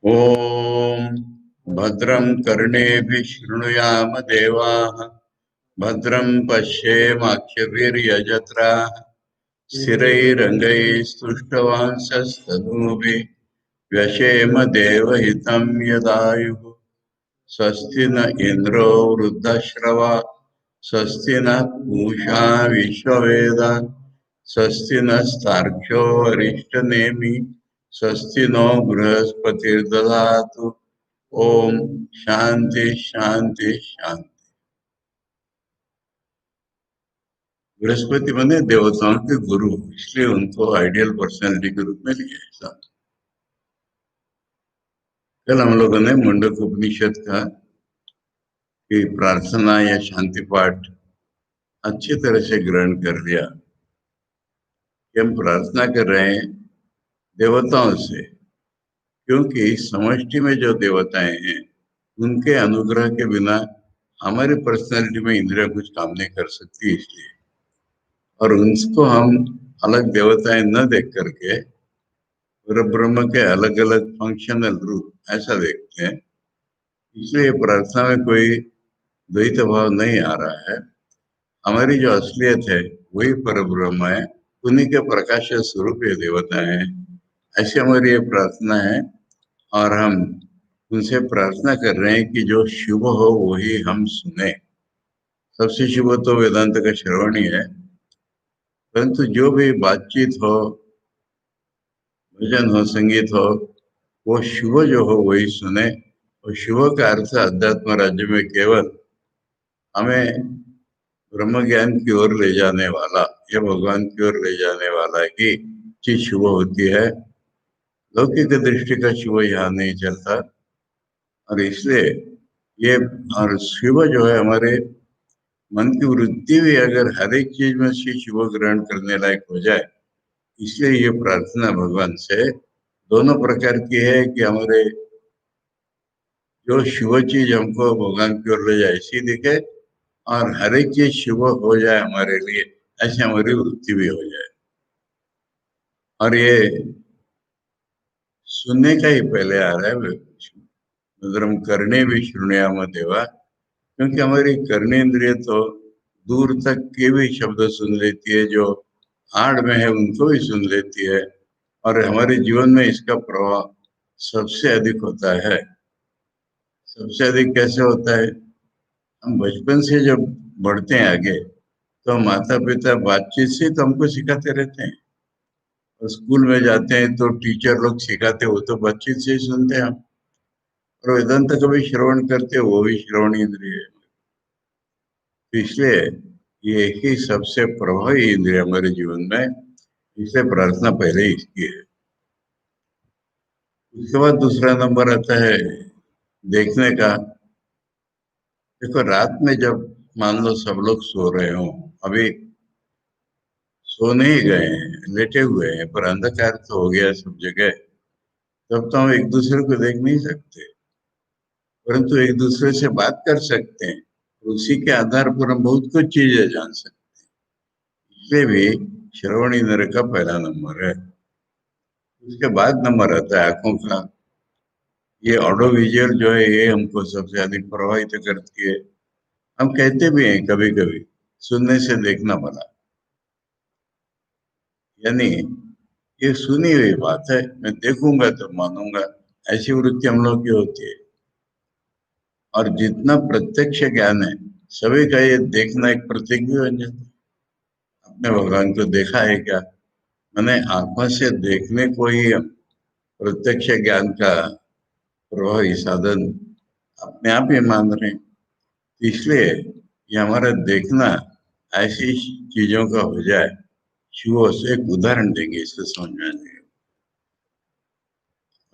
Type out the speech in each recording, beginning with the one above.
ॐ भद्रं कर्णेभिः शृणुयाम देवाः भद्रं पश्येमाक्षभिर्यजत्राः स्थिरैरङ्गैः स्तुष्टवांसस्तनूभिः व्यशेम देवहितं यदायुः स्वस्ति न इन्द्रो वृद्धश्रवा स्वस्ति नः पूषा विश्ववेदाः स्वस्ति नस्तार्क्ष्यो अरिष्टनेमि स्वस्ति नो बृहस्पतिर्दधातु। ओम शांति शांति शांति। बृहस्पति बने देवताओं के गुरु, इसलिए उनको आइडियल पर्सनालिटी के रूप में लिया है। कल हम लोगों ने मुंडक उपनिषद का कि प्रार्थना या शांति पाठ अच्छी तरह से ग्रहण कर लिया कि हम प्रार्थना कर रहे हैं देवताओं से, क्योंकि समष्टि में जो देवताएं हैं उनके अनुग्रह के बिना हमारी पर्सनालिटी में इंद्रिया कुछ काम नहीं कर सकती। इसलिए और उनको हम अलग देवताएं न देख करके ब्रह्म के अलग अलग फंक्शनल रूप ऐसा देखते हैं। इसलिए प्रार्थना में कोई द्वैत भाव नहीं आ रहा है। हमारी जो असलियत है वही पर ब्रह्म है, उन्हीं के प्रकाश स्वरूप ये देवता है। ऐसी हमारी ये प्रार्थना है और हम उनसे प्रार्थना कर रहे हैं कि जो शुभ हो वही हम सुने। सबसे शुभ तो वेदांत का श्रवण ही है, परंतु जो भी बातचीत हो, भजन हो, संगीत हो, वो शुभ जो हो वही सुने। और शुभ का अर्थ अध्यात्म राज्य में केवल हमें ब्रह्म ज्ञान की ओर ले जाने वाला या भगवान की ओर ले जाने वाला ही चीज शुभ होती है। लौकिक दृष्टि का शुभ यहाँ नहीं चलता। और इसलिए ये और शुभ जो है हमारे मन की वृत्ति भी अगर हर एक चीज में से शुभ ग्रहण करने लायक हो जाए, इसलिए ये प्रार्थना भगवान से दोनों प्रकार की है कि हमारे जो शुभ चीज हमको भगवान की ओर ले जाए ऐसी दिखे, और हर एक चीज शुभ हो जाए हमारे लिए ऐसे हमारी वृत्ति भी हो जाए। और ये सुनने का ही पहले आ रहा है, भद्रम कर्णे भी शृणुयाम देवा, क्योंकि हमारी कर्णेंद्रिय तो दूर तक के भी शब्द सुन लेती है, जो आड़ में है उनको भी सुन लेती है। और हमारे जीवन में इसका प्रभाव सबसे अधिक होता है। सबसे अधिक कैसे होता है? हम बचपन से जब बढ़ते हैं आगे, तो माता पिता बातचीत से तो हमको सिखाते रहते हैं, और स्कूल में जाते हैं तो टीचर लोग सिखाते, वो तो बातचीत से ही सुनते हैं हम। और वेदांत का भी श्रवण करते हैं, वो भी श्रवण इंद्रिय है। तो इसलिए ये ही सबसे प्रभावी इंद्रिय हमारे जीवन में, इसलिए प्रार्थना पहले ही इसकी है। उसके बाद दूसरा नंबर आता है देखने का। देखो, रात में जब मान लो सब लोग सो रहे हो, अभी सो नहीं गए हैं, लेटे हुए हैं, पर अंधकार तो हो गया सब जगह, तब तो हम एक दूसरे को देख नहीं सकते, परंतु एक दूसरे से बात कर सकते हैं। उसी के आधार पर हम बहुत कुछ चीजें जान सकते हैं। इसलिए भी श्रवण इंद्र का पहला नंबर है। उसके बाद नंबर आता है आंखों का। ये ऑडियो विजुअल जो है ये हमको सबसे अधिक प्रभावित करती है। हम कहते भी हैं कभी कभी, सुनने से देखना भला, यानी ये सुनी हुई बात है, मैं देखूंगा तो मानूंगा, ऐसी वृत्ति हम लोग की होती है। और जितना प्रत्यक्ष ज्ञान है, सभी का ये देखना एक प्रतीक भी बन जाता है। आपने भगवान को देखा है क्या? मैंने आंखों से देखने को ही हम प्रत्यक्ष ज्ञान का प्रभावी साधन अपने आप ही मान रहे हैं। इसलिए ये हमारा देखना ऐसी चीजों का हो जाए। शिव से एक उदाहरण देंगे, इससे समझ में आ जाएगा।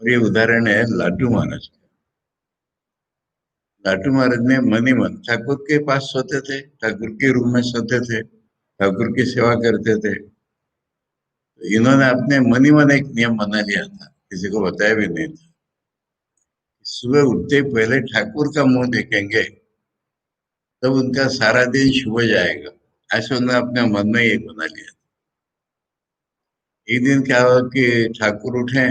और ये उदाहरण है लाडू महाराज का। लाडू महाराज ने मन ही मन ठाकुर के पास सोते थे, ठाकुर के रूम में सोते थे, ठाकुर की सेवा करते थे। तो इन्होंने अपने मन ही मन एक नियम बना लिया था, किसी को बताया भी नहीं था। सुबह उठते ही पहले ठाकुर का मुंह देखेंगे, तब उनका सारा दिन शुभ जाएगा। ऐसे उन्होंने अपने मन में एक बना लिया। एक दिन क्या हुआ कि ठाकुर उठे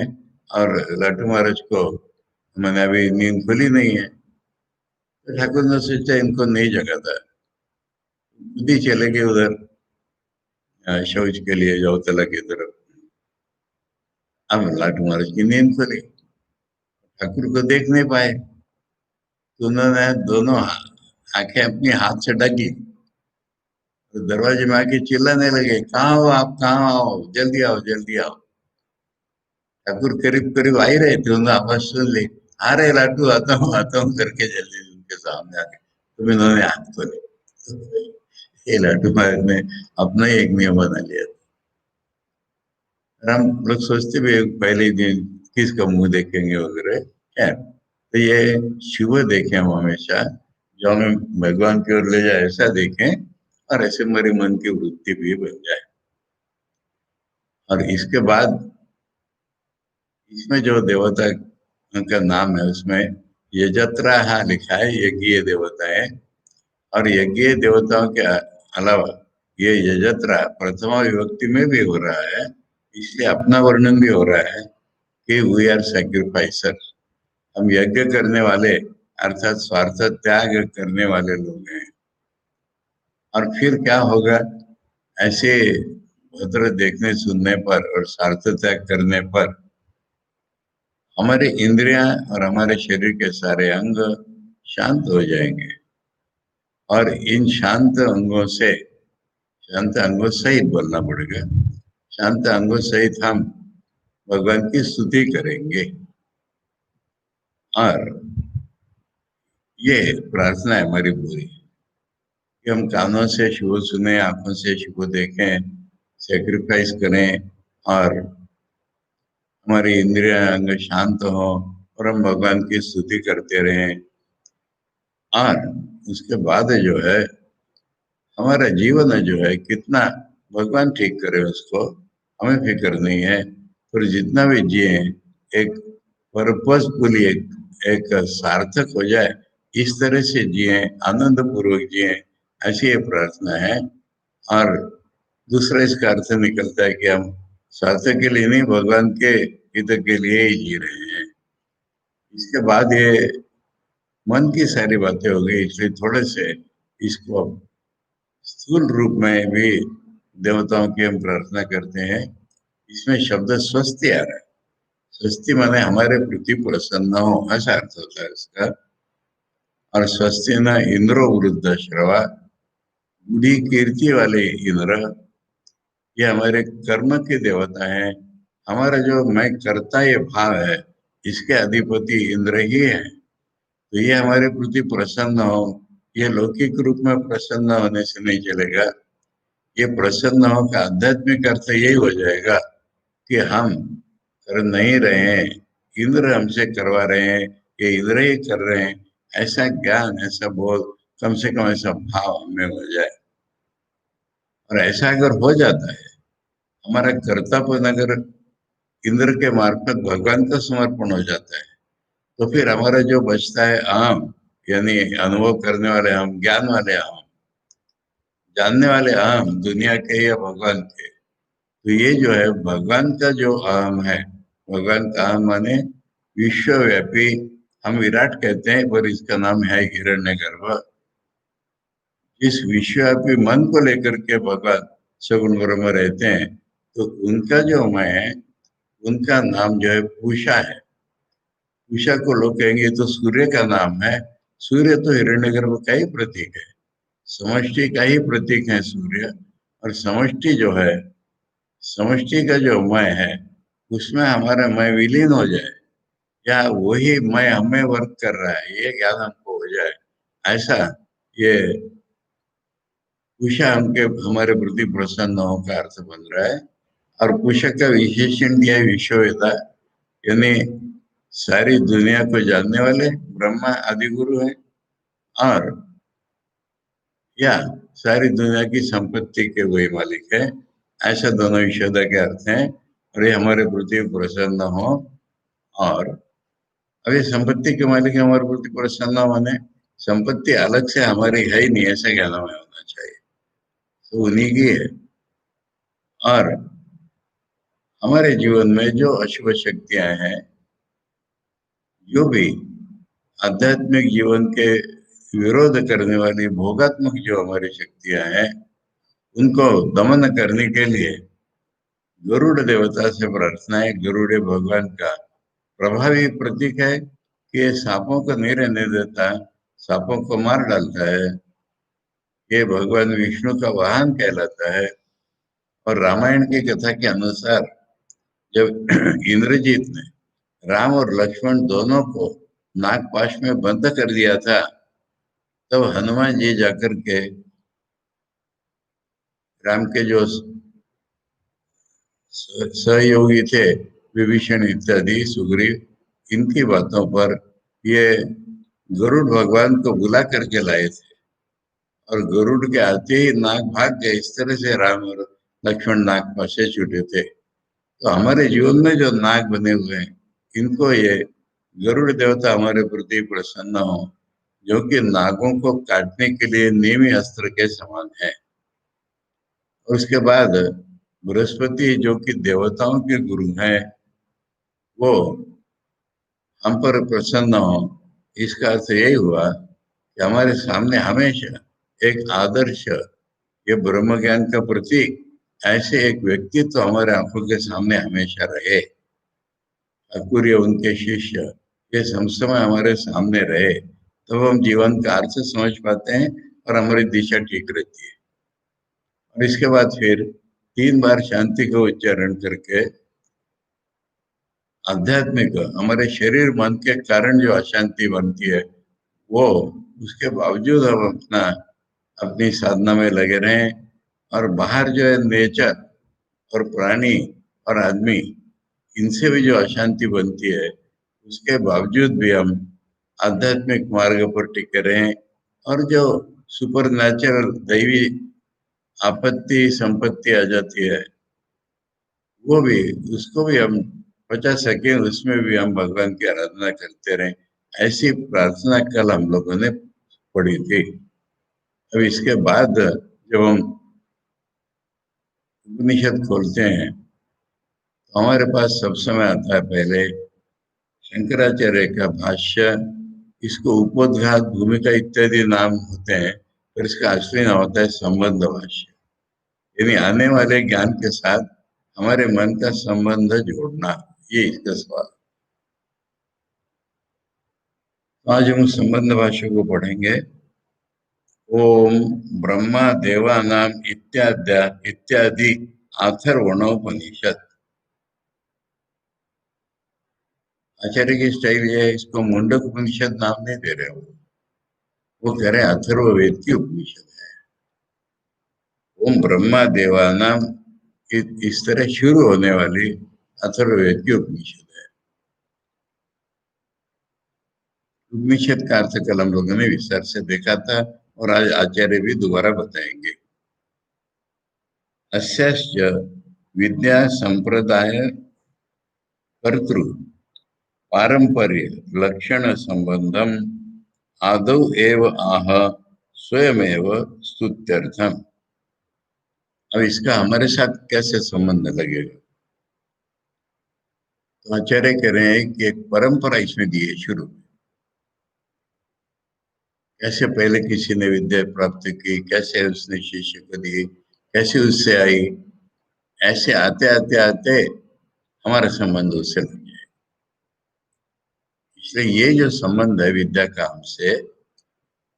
और लाडू महाराज को मैंने अभी नींद खुली नहीं है। तो ठाकुर ने सोचा इनको नहीं जगाता, खुद ही चले गए उधर शौच के लिए जौतला की तरफ। अब लाटू महाराज की नींद खुली, ठाकुर को देख नहीं पाए, तो उन्होंने दोनों आंखें अपनी हाथ से ढकी, तो दरवाजे में आके चिल्लाने लगे, कहाँ हो आप, कहाँ आओ, जल्दी आओ जल्दी आओ। ठाकुर करीब करीब आ ही रहे थे, उन्होंने आवाज सुन ली, आ रहे लाटू, आता हूँ करके जल्दी उनके सामने आके तो इन्होंने हाथ खोले। ये लाटू महाराज ने अपना ही एक नियम बना लिया। और हम लोग सोचते भी पहले ही दिन किसका मुंह देखेंगे वगैरह, क्या तो ये शुभ देखें हम हमेशा, जो हमें भगवान की ओर ले जाए ऐसा देखें, और ऐसे हमारे मन की वृत्ति भी बन जाए। और इसके बाद इसमें जो देवता उनका नाम है उसमें यजत्रा हाँ लिखा है, यज्ञीय देवता है। और यज्ञीय देवताओं के अलावा ये यजत्रा प्रथमा विभक्ति में भी हो रहा है, इसलिए अपना वर्णन भी हो रहा है कि वी आर सैक्रिफाइसर, हम यज्ञ करने वाले अर्थात स्वार्थ त्याग करने वाले लोग हैं। और फिर क्या होगा, ऐसे भद्र देखने सुनने पर और स्वार्थ त्याग करने पर हमारे इंद्रियां और हमारे शरीर के सारे अंग शांत हो जाएंगे। और इन शांत अंगों से, शांत अंगों सहित बोलना पड़ेगा, शांत अंगों सहित हम भगवान की स्तुति करेंगे। और ये प्रार्थना है हमारी पूरी कि हम कानों से शुभ सुने, आंखों से शुभ देखें, सेक्रीफाइस करें, और हमारी इंद्रिय अंग शांत हो, और हम भगवान की स्तुति करते रहें। और उसके बाद जो है हमारा जीवन जो है कितना भगवान ठीक करे उसको, हमें फिक्र नहीं है। पर जितना भी जिए एक पर्पसफुली, एक सार्थक हो जाए, इस तरह से जिए, आनंद पूर्वक जिए, ऐसी ये प्रार्थना है। और दूसरा इसका अर्थ निकलता है कि हम स्वार्थ के लिए नहीं, भगवान के हित के लिए ही जी रहे हैं। इसके बाद ये मन की सारी बातें हो गई, इसलिए थोड़े से इसको स्थूल रूप में भी देवताओं की हम प्रार्थना करते हैं। इसमें शब्द स्वस्ति आ रहा है, स्वस्ति माने हमारे प्रति प्रसन्न हो, ऐसा अर्थ होता है इसका। और स्वस्ति न इंद्रो वृद्ध श्रवा, बूढ़ी कीर्ति वाले इंद्र, ये हमारे कर्म के देवता हैं। हमारा जो मैं करता ये भाव है, इसके अधिपति इंद्र ही है। तो ये हमारे प्रति प्रसन्न हो, ये लौकिक रूप में प्रसन्न होने से नहीं चलेगा, ये प्रसन्न हो का आध्यात्मिक अर्थ यही हो जाएगा कि हम कर नहीं रहे हैं, इंद्र हमसे करवा रहे हैं, ये इंद्र ही कर रहे हैं, ऐसा ज्ञान, ऐसा बोध, कम से कम ऐसा भाव हमें हो जाए। और ऐसा अगर हो जाता है, हमारा कर्तव्य अगर इंद्र के मार्फत भगवान का समर्पण हो जाता है, तो फिर हमारा जो बचता है अहम, यानी अनुभव करने वाले हम, ज्ञान वाले हम, जानने वाले अहम, दुनिया के या भगवान के, तो ये जो है भगवान का जो अहम है, भगवान का अहम माने विश्वव्यापी, हम विराट कहते हैं पर इसका नाम है हिरण्यगर्भ। इस विश्वव्यापी मन को लेकर के भगवान सगुण ब्रह्म रहते हैं, तो उनका जो मैं है, उनका नाम जो है पूषा है। पूषा को लोग कहेंगे तो सूर्य का नाम है, सूर्य तो हिरण्यगर्भ का ही प्रतीक है, समष्टि का ही प्रतीक है सूर्य। और समष्टि जो है, समष्टि का जो मैं है, उसमें हमारा मैं विलीन हो जाए, या वही मैं हमें वर्क कर रहा है, ये ज्ञान हमको हो जाए, ऐसा ये कुशा हमके हमारे प्रति प्रसन्न हो का अर्थ बन रहा है। और कुशा का विशेषण दिया है विश्ववेता, यानी सारी दुनिया को जानने वाले ब्रह्मा आदि गुरु है, और या सारी दुनिया की संपत्ति के वही मालिक है, ऐसा दोनों विश्वता के अर्थ हैं। और ये हमारे प्रति प्रसन्न हो, और अभी संपत्ति के मालिक हमारे प्रति प्रसन्न होने, संपत्ति अलग से हमारी है ही नहीं, ऐसा कहना में होना चाहिए, तो उन्हीं की है। और हमारे जीवन में जो अशुभ शक्तियां हैं, जो भी आध्यात्मिक जीवन के विरोध करने वाली भोगात्मक जो हमारी शक्तियां हैं, उनको दमन करने के लिए गरुड़ देवता से प्रार्थना है। गरुड़ भगवान का प्रभावी प्रतीक है कि ये सांपों को नहीं रहने देता, सांपों को मार डालता है। ये भगवान विष्णु का वाहन कहलाता है। और रामायण की कथा के अनुसार जब इंद्रजीत ने राम और लक्ष्मण दोनों को नागपाश में बंद कर दिया था, तब हनुमान जी जाकर के राम के जो सहयोगी थे, विभीषण इत्यादि, सुग्रीव, इनकी बातों पर ये गरुड़ भगवान को बुला करके लाए थे। और गरुड़ के आते ही नाग भाग गए। इस तरह से राम और लक्ष्मण नाग फंसे छूटे थे। तो हमारे जीवन में जो नाग बने हुए हैं, इनको ये गरुड़ देवता हमारे प्रति प्रसन्न हो, जो कि नागों को काटने के लिए नेमी अस्त्र के समान है। और उसके बाद बृहस्पति, जो कि देवताओं के गुरु हैं, वो हम पर प्रसन्न हो। इसका अर्थ यही हुआ कि हमारे सामने हमेशा एक आदर्श, ये ब्रह्म ज्ञान का प्रतीक, ऐसे एक व्यक्तित्व हमारे आंखों के सामने हमेशा रहे। ठाकुर या उनके शिष्य ये सब समय हमारे सामने रहे, तब हम जीवन का अर्थ समझ पाते हैं और हमारी दिशा ठीक रहती है। और इसके बाद फिर 3 बार शांति का उच्चारण करके आध्यात्मिक, हमारे शरीर मन के कारण जो अशांति बनती है, वो उसके बावजूद हम अपनी साधना में लगे रहें। और बाहर जो है नेचर और प्राणी और आदमी, इनसे भी जो अशांति बनती है, उसके बावजूद भी हम आध्यात्मिक मार्ग पर टिके रहें। और जो सुपर नेचुरल दैवी आपत्ति संपत्ति आ जाती है, वो भी, उसको भी हम बचा सके, उसमें भी हम भगवान की आराधना करते रहें। ऐसी प्रार्थना कल हम लोगों ने पढ़ी थी। अब इसके बाद जब हम उपनिषद खोलते हैं, तो हमारे पास सब समय आता है पहले शंकराचार्य का भाष्य। इसको उपोद्घात, भूमिका इत्यादि नाम होते हैं, पर इसका असली नाम होता है संबंध भाष्य। यानी आने वाले ज्ञान के साथ हमारे मन का संबंध जोड़ना, ये इसका सवाल। तो आज हम संबंध भाष्य को पढ़ेंगे। ओम ब्रह्मा देवानाम इत्यादि अथर्वणोपनिषद। आचार्य की स्टाइल ये है, इसको मुंडक उपनिषद नाम नहीं दे रहे वो कह रहे हैं अथर्ववेद की उपनिषद है। ओम ब्रह्मा देवानाम, इस तरह शुरू होने वाली अथर्ववेद की उपनिषद है। उपनिषद का अर्थ कल हम लोगों ने विस्तार से देखा था, और आज आचार्य भी दोबारा बताएंगे। अस्याश्च विद्या संप्रदाय कर्तृ पारंपर्य लक्षण संबंधम आदौ एव आह स्वयमेव स्तुत्यर्थम। अब इसका हमारे साथ कैसे संबंध लगेगा? तो आचार्य कह रहे हैं कि एक परंपरा इसमें दी है शुरू में। कैसे पहले किसी ने विद्या प्राप्त की, कैसे उसने शिष्य को दी, कैसे उससे आई, ऐसे आते आते आते हमारा संबंध उससे लग जाए। इसलिए ये जो संबंध है विद्या का हमसे,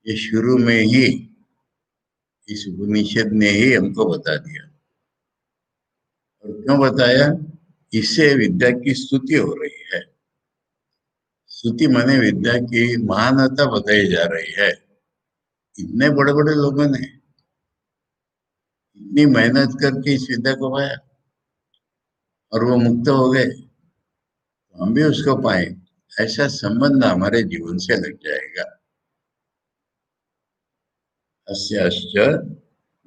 ये शुरू में ही इस उपनिषद ने ही हमको बता दिया। और क्यों बताया? इससे विद्या की स्तुति हो रही है। स्तुति माने विद्या की महानता बताई जा रही है। इतने बड़े बड़े लोगों ने इतनी मेहनत करके इस विद्या को पाया, और वो मुक्त हो गए, तो हम भी उसको पाए। ऐसा संबंध हमारे जीवन से लग जाएगा। अस्याश्च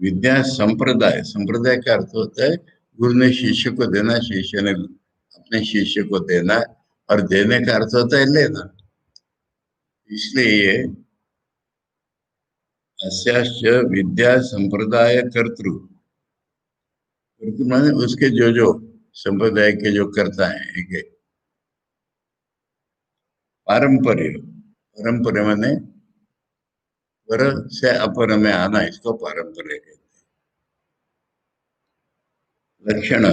विद्या संप्रदाय, संप्रदाय का अर्थ होता है गुरु ने शिष्य को देना, शिष्य ने अपने शिष्य को देना, और देने का अर्थ होता है लेना। इसलिए ये अस्याश्च विद्या संप्रदाय कर्तृ, माने उसके जो जो संप्रदाय के जो कर्ता हैं, एक पारंपर्य, परंपरा माने पर से अपर में आना, इसको पारंपर्य कहते हैं। लक्षण,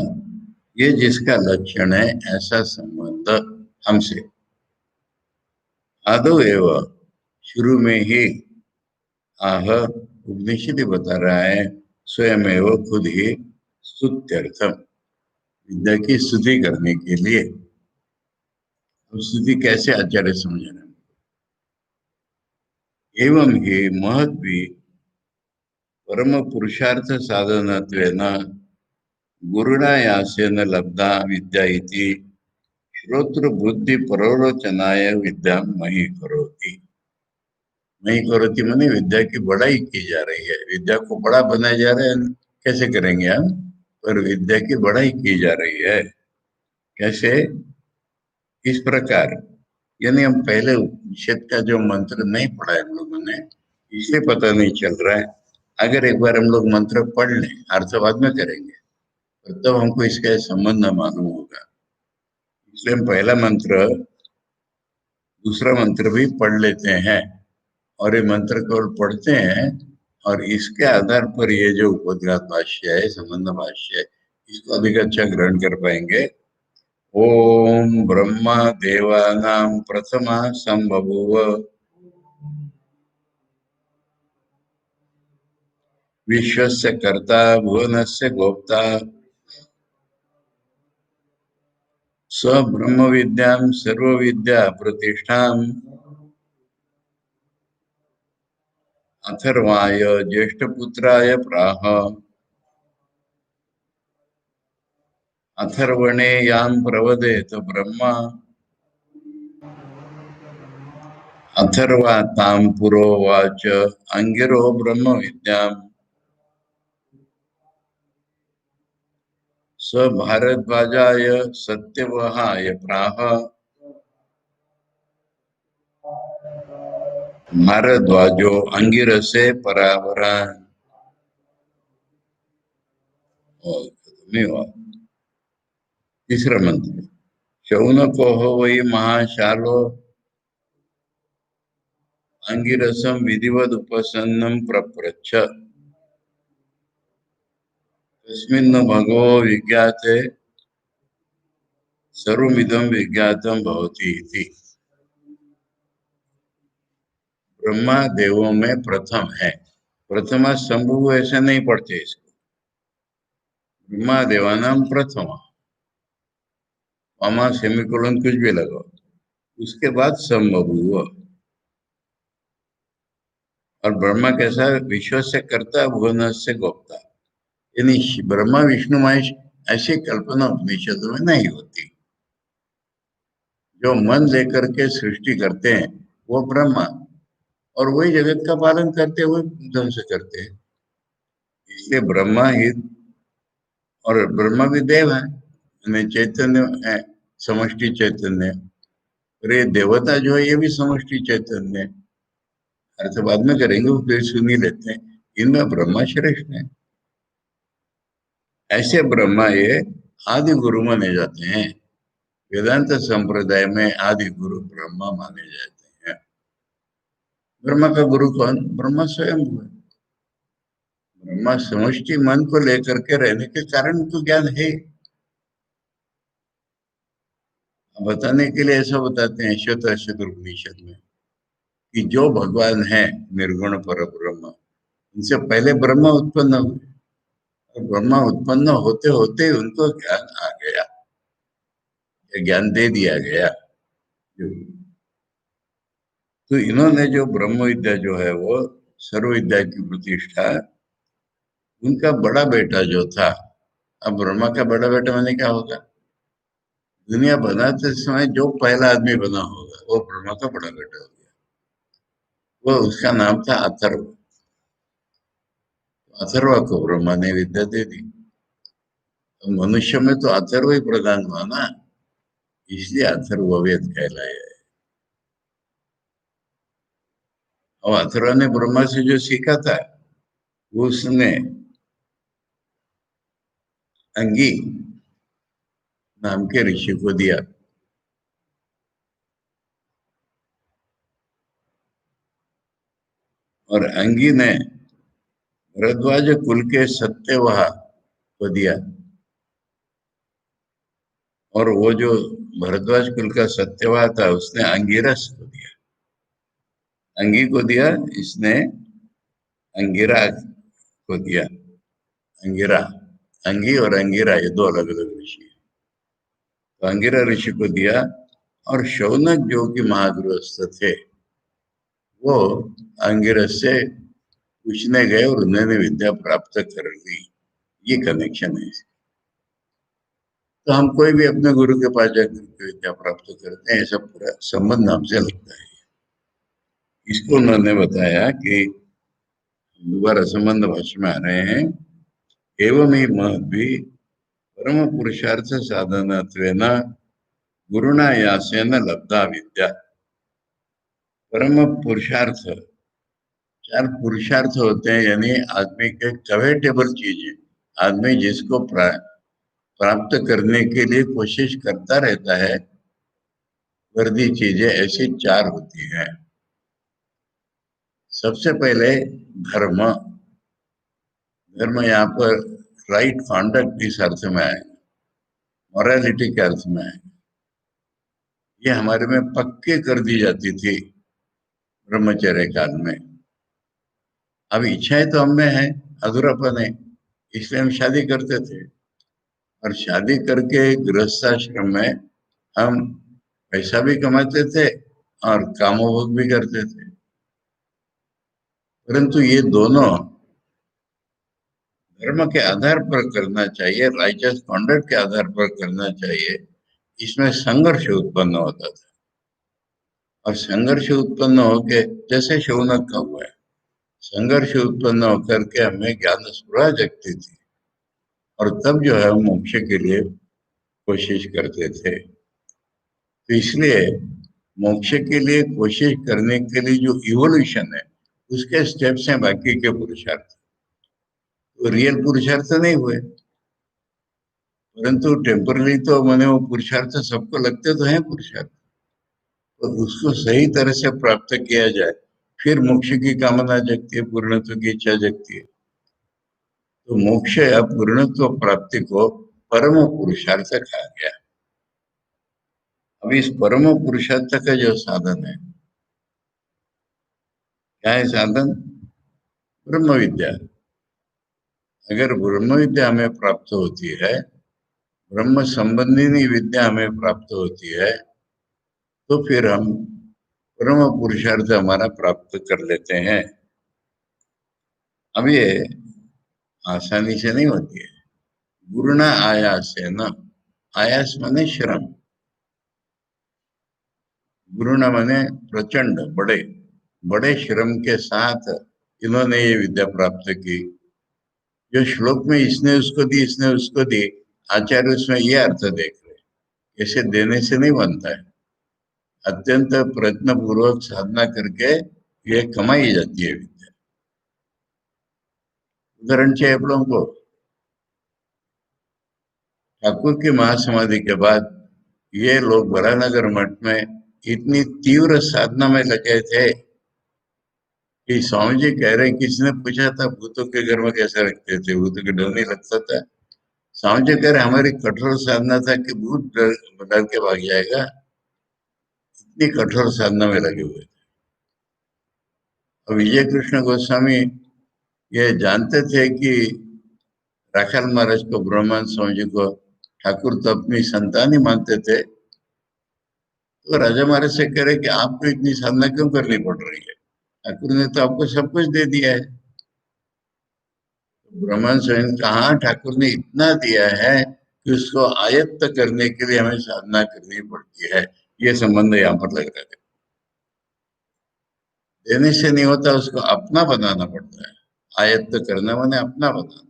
ये जिसका लक्षण है ऐसा संबंध हमसे। आदो एवं, शुरू में ही, आह, उपनिषद बता रहा है, स्वयं एवं खुद ही, स्तुत्यर्थम, विद्या की स्तुति करने के लिए। अब स्तुति कैसे आचार्य समझ रहे हैं? एवं ही महद भी परम पुरुषार्थ साधनत्वेन गुरुणा यासेन लब्धा विद्या इति श्रोत्र बुद्धि प्ररोचनाय विद्या मही करोति। मही करोति माने विद्या की बड़ाई की जा रही है, विद्या को बड़ा बनाया जा रहा है। कैसे करेंगे हम? पर विद्या की बड़ाई की जा रही है। कैसे? इस प्रकार, यानी हम पहले उपनिषद का जो मंत्र नहीं पढ़ा है हम लोगों ने, इसलिए पता नहीं चल रहा है। अगर एक बार हम लोग मंत्र पढ़ लें, अर्थ बाद में करेंगे, तो तब हमको इसका संबंध मालूम होगा। इसलिए हम पहला मंत्र, दूसरा मंत्र भी पढ़ लेते हैं, और ये मंत्र को पढ़ते हैं, और इसके आधार पर ये जो उपोद्घात भाष्य है, संबंध भाष्य है, इसको अधिक अच्छा ग्रहण कर पाएंगे। ओम ब्रह्मा देवानां प्रथमा संबभूव विश्वस्य कर्ता भुवनस्य गोप्ता स ब्रह्म विद्यां सर्व विद्या प्रतिष्ठाम् अथर्वाय ज्येष्ठपुत्राय प्राह। अथर्वणे यां प्रवदेत ब्रह्मा अथर्वा तां पुरोवाच अंगिरो ब्रह्म विद्याम् स भारद्वाजाय सत्यवहाय प्राह। भारद्वाजो अंगिरसे परावरान्। और खत्म हुआ। तीसरा मंत्र, शौनको हो वही महाशालो अंगिरसम विधिवद उपसन्नम प्रपृच्छ तस्मिन् भगवो विज्ञाते सर्वमिदं विज्ञातम भवति इति। ब्रह्मा देवों में प्रथम है। प्रथमा संभव ऐसे नहीं पढ़ते इसको, ब्रह्मा देवानाम प्रथमा, मामा सेमिकोलन कुछ भी लगाओ, उसके बाद संभव। और ब्रह्मा कैसा? विश्व से कर्ता भुवन से गोप्ता, यानी ब्रह्मा विष्णु महेश ऐसी कल्पना उपनिषदों में नहीं होती। जो मन लेकर के सृष्टि करते हैं वो ब्रह्मा, और वही जगत का पालन करते हुए ध्वंस करते हैं। इसलिए ब्रह्मा ही, और ब्रह्मा भी देव है, यानी चैतन्य है, समष्टि चैतन्य। और ये देवता जो है ये भी समष्टि चैतन्य है। अर्थ बाद में करेंगे, वो फिर सुन ही लेते हैं। इनमें ब्रह्मा श्रेष्ठ है। ऐसे ब्रह्मा ये आदि गुरु माने जाते हैं। वेदांत संप्रदाय में आदि गुरु ब्रह्मा माने जाते हैं। ब्रह्मा का गुरु कौन? ब्रह्मा स्वयं हुआ। ब्रह्मा समष्टि मन को लेकर के रहने के कारण उनको ज्ञान है। बताने के लिए ऐसा बताते हैं श्वेत उपनिषद में कि जो भगवान है निर्गुण पर ब्रह्म, उनसे पहले ब्रह्मा उत्पन्न हुए, और ब्रह्मा उत्पन्न होते होते उनको ज्ञान आ गया, ज्ञान दे दिया गया। तो इन्होंने जो ब्रह्म विद्या जो है वो सर्व विद्या की प्रतिष्ठा, उनका बड़ा बेटा जो था, अब ब्रह्मा का बड़ा बेटा मैंने क्या होगा? दुनिया बनाते समय जो पहला आदमी बना होगा वो ब्रह्मा का बड़ा बेटा हो गया। वो उसका नाम था अथर्व। अथर्व को ब्रह्मा ने विद्या दे दी। तो मनुष्य में तो अथर्व ही प्रधान हुआ ना, इसलिए अथर्ववेद कहलाया है। और अथर्व ने ब्रह्मा से जो सीखा था वो उसने अंगी नाम के ऋषि को दिया। और अंगी ने भरद्वाज कुल के सत्यवहा को दिया, और वो जो भरद्वाज कुल का सत्यवाह था उसने अंगिरस को दिया। अंगी को दिया, इसने अंगिरा को दिया। अंगिरा, अंगी और अंगिरा ये दो अलग अलग ऋषि हैं। तो अंगिरा ऋषि को दिया, और शौनक जो कि महागृहस्थ थे वो अंगिरस से पूछने गए और उन्होंने विद्या प्राप्त कर ली। ये कनेक्शन है। तो हम कोई भी अपने गुरु के पास जाकर के विद्या प्राप्त करते हैं, ऐसा पूरा संबंध हमसे लगता है। इसको उन्होंने बताया कि दोबारा संबंध भाष्य में आ रहे हैं, एवं ही महद्भी परम पुरुषार्थ साधनत्वेन गुरुणा यासेन लब्धा विद्या। परम पुरुषार्थ, चार पुरुषार्थ होते हैं, यानी आदमी के कवेटेबल चीजें, आदमी जिसको प्राप्त करने के लिए कोशिश करता रहता है, वर्दी चीजें ऐसी चार होती हैं। सबसे पहले धर्म। धर्म यहाँ पर राइट कॉन्डक्ट इस अर्थ में आएगा, मॉरलिटी के अर्थ में आएगा। ये हमारे में पक्के कर दी जाती थी ब्रह्मचर्य काल में। अब इच्छाएं तो हम में है, अधूरापन है, इसलिए हम शादी करते थे, और शादी करके गृहस्थाश्रम में हम पैसा भी कमाते थे और कामोभोग भी करते थे। परंतु ये दोनों धर्म के आधार पर करना चाहिए, राइचस कॉन्डक्ट के आधार पर करना चाहिए। इसमें संघर्ष उत्पन्न होता था, और संघर्ष उत्पन्न होके, जैसे शौनक का हुआ है, संघर्ष उत्पन्न होकर के हमें ज्ञान स्फुरा जगती थी, और तब जो है हम मोक्ष के लिए कोशिश करते थे। तो इसलिए मोक्ष के लिए कोशिश करने के लिए जो इवोल्यूशन है, उसके स्टेप्स हैं बाकी के पुरुषार्थ। तो रियल पुरुषार्थ नहीं हुए, परंतु टेम्परली तो मैंने वो पुरुषार्थ सबको लगते तो हैं पुरुषार्थ, तो उसको सही तरह से प्राप्त किया जाए, फिर मोक्ष की कामना जगती है, पूर्णत्व की इच्छा जगती है। तो मोक्ष या पूर्णत्व प्राप्ति को परम पुरुषार्थ कहा गया। अब इस परम पुरुषार्थ का जो साधन है, क्या है साधन? ब्रह्म विद्या। अगर ब्रह्म विद्या हमें प्राप्त होती है, ब्रह्म संबंधी विद्या हमें प्राप्त होती है, तो फिर हम परम पुरुषार्थ हमारा प्राप्त कर लेते हैं। अब ये आसानी से नहीं होती है। गुरुणा आयास है न, आयास माने श्रम, गुरुणा माने प्रचंड, बड़े बड़े श्रम के साथ इन्होंने ये विद्या प्राप्त की। जो श्लोक में इसने उसको दी, इसने उसको दी, आचार्य उसमें ये अर्थ देख रहे, ऐसे देने से नहीं बनता है। अत्यंत प्रयत्न पूर्वक साधना करके ये कमाई जाती है विद्या। उदाहरण चाहिए आप लोगों को, ठाकुर की महासमाधि के बाद ये लोग बरानगर मठ में इतनी तीव्र साधना में लगे थे कि स्वामी जी कह रहे हैं, किसी ने पूछा था भूतों के घर में कैसे रखते थे, भूतों के डर नहीं लगता था? स्वामी जी कह रहे हमारी कठोर साधना था कि भूत डर के भाग जाएगा, इतनी कठोर साधना में लगे हुए थे। और विजय कृष्ण गोस्वामी ये जानते थे कि राखाल महाराज को, ब्रह्मानंद स्वामी जी को ठाकुर तो अपनी संतान ही मानते थे, तो राजा महाराज से कह रहे कि आपको इतनी साधना क्यों करनी पड़ रही है, ठाकुर ने तो आपको सब कुछ दे दिया है। तो ब्रह्मानंद स्वामी ने कहा, ठाकुर ने इतना दिया है कि उसको आयत्त करने के लिए हमें साधना करनी पड़ती है। ये संबंध यहाँ पर लग रहा है। देने से नहीं होता, उसको अपना बनाना पड़ता है। आयत्त करना माने अपना बनाना,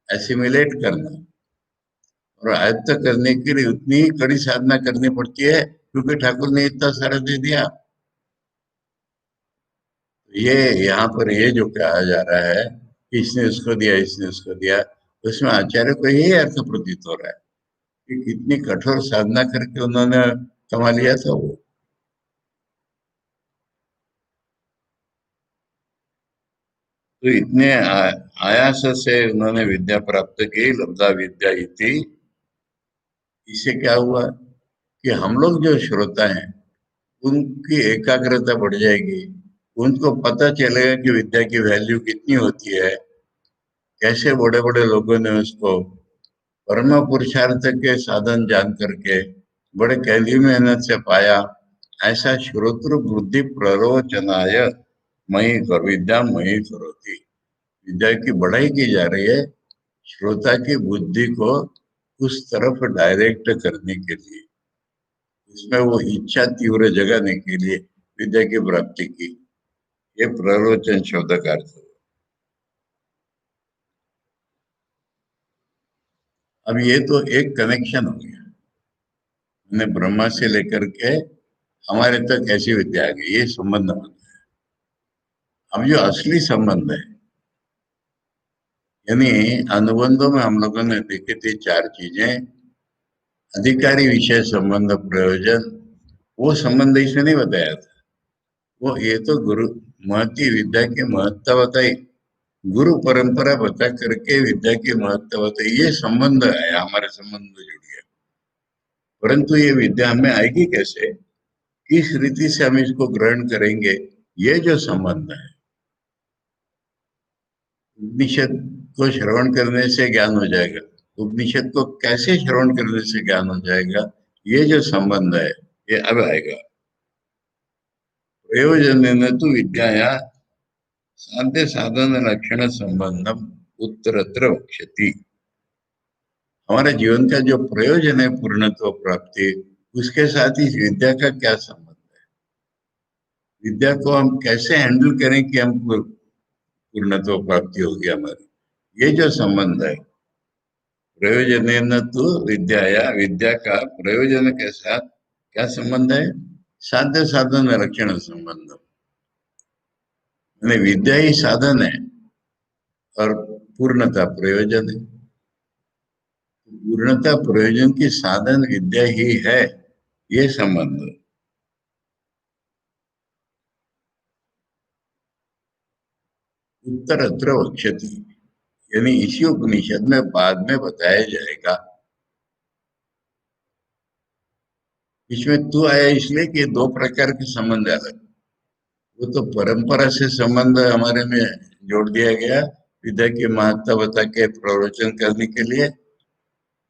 एसिमिलेट करना, और आयत्त करने के लिए उतनी ही कड़ी साधना करनी पड़ती है, क्योंकि ठाकुर ने इतना सारा दे दिया। ये यहाँ पर ये जो कहा जा रहा है, इसने उसको दिया, इसने उसको दिया, उसमें आचार्य को यही अर्थ प्रतीत हो रहा है कि कितनी कठोर साधना करके उन्होंने कमा लिया था वो। तो इतने आयास से उन्होंने विद्या प्राप्त की, लब्धा विद्या इति। इससे क्या हुआ कि हम लोग जो श्रोता हैं उनकी एकाग्रता बढ़ जाएगी। उनको पता चलेगा कि विद्या की वैल्यू कितनी होती है, कैसे बड़े बड़े लोगों ने उसको परम पुरुषार्थ के साधन जान करके बड़े कैली मेहनत से पाया। ऐसा श्रोत्र बुद्धि प्ररोचनाय मयि कर विद्या मयि करोति। विद्या की बढ़ाई की जा रही है श्रोता की बुद्धि को उस तरफ डायरेक्ट करने के लिए, उसमें वो इच्छा तीव्र जगाने के लिए विद्या की प्राप्ति की। ये प्ररोचन शब्द का अर्थ हुआ। अब ये तो एक कनेक्शन हो गया, मैंने ब्रह्मा से लेकर के हमारे तक ऐसी विद्या आ गई, ये संबंध होता है। अब जो असली संबंध है, यानी अनुबंधों में हम लोगों ने देखी थी चार चीजें। अधिकारी विषय संबंध प्रयोजन, वो संबंध इसमें नहीं बताया था। वो ये तो गुरु महती विद्या की महत्ता बताई, गुरु परंपरा बता करके विद्या की महत्ता बताई, ये संबंध है, हमारे संबंध जुड़ गया। परंतु ये विद्या हमें आएगी कैसे, किस रीति से हम इसको ग्रहण करेंगे, ये जो संबंध है। उपनिषद को श्रवण करने से ज्ञान हो जाएगा, उपनिषद को कैसे श्रवण करने से ज्ञान हो जाएगा, ये जो संबंध है ये अब आएगा। प्रयोजन तो विद्याया साध्य साधन लक्षण संबंधम उत्तरत्र वक्ष्यति। हमारे जीवन का जो प्रयोजन है पूर्णत्व प्राप्ति, उसके साथ ही विद्या का क्या संबंध है, विद्या को हम कैसे हैंडल करें कि हम पूर्णत्व प्राप्ति होगी हमारी, ये जो संबंध है। प्रयोजन तो विद्याया, विद्या का प्रयोजन के साथ क्या संबंध है, साध्य साधन लक्षण संबंध। यानी विद्या ही साधन है और पूर्णता प्रयोजन है। पूर्णता प्रयोजन की साधन विद्या ही है, ये संबंध। उत्तर अत्र वक्ष्यति, यानी इसी उपनिषद में बाद में बताया जाएगा। इसमें तू आया इसलिए कि दो प्रकार के संबंध अलग, वो तो परंपरा से संबंध हमारे में जोड़ दिया गया विद्या की महत्ता बता के प्रवचन करने के लिए,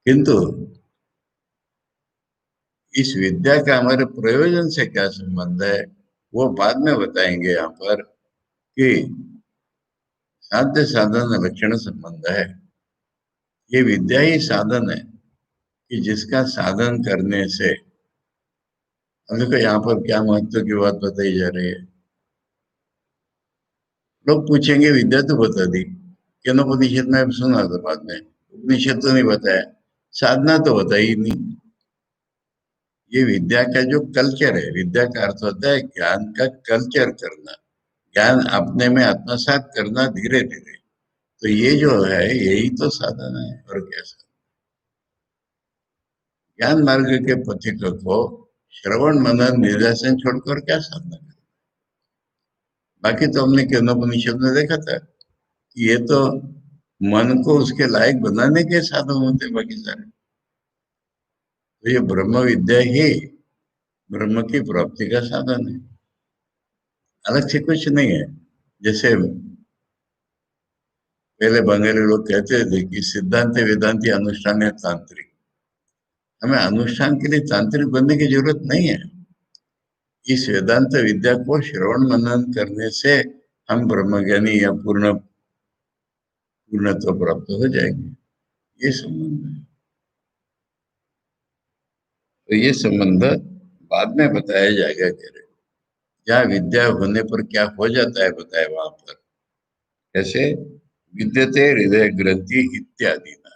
किंतु इस विद्या का हमारे प्रयोजन से क्या संबंध है वो बाद में बताएंगे यहाँ पर, कि साध्य साधन लक्षण संबंध है। ये विद्या ही साधन है कि जिसका साधन करने से, अब देखो यहाँ पर क्या महत्व की बात बताई जा रही है। लोग पूछेंगे विद्या तो बता दी, केनोपनिषद में सुना था, बाद में उपनिषद तो नहीं बताया, साधना तो बताई ही नहीं। ये विद्या का जो कल्चर है, विद्या का अर्थ होता है ज्ञान का कल्चर करना, ज्ञान अपने में आत्मसात करना धीरे धीरे। तो ये जो है यही तो साधन है, और क्या साधन। ज्ञान मार्ग के पथिक को श्रवण मनन निदर्शन छोड़कर क्या साधना करें। बाकी तो हमने केनोपनिषद में देखा था कि ये तो मन को उसके लायक बनाने के साधन होते हैं बाकी सारे। तो ये ब्रह्म विद्या ही ब्रह्म की प्राप्ति का साधन है, अलग से कुछ नहीं है। जैसे पहले बंगाली लोग कहते थे कि सिद्धांत वेदांति अनुष्ठान है तांत्रिक, हमें अनुष्ठान के लिए तांत्रिक बनने की जरूरत नहीं है। इस वेदांत विद्या को श्रवण मनन करने से हम ब्रह्मज्ञानी या पूर्णत्व प्राप्त हो जाएंगे, ये संबंध है। तो ये संबंध बाद में बताया जाएगा, कह रहे जहाँ विद्या होने पर क्या हो जाता है बताए वहां पर। कैसे, विद्यते हृदय ग्रंथि इत्यादि ना,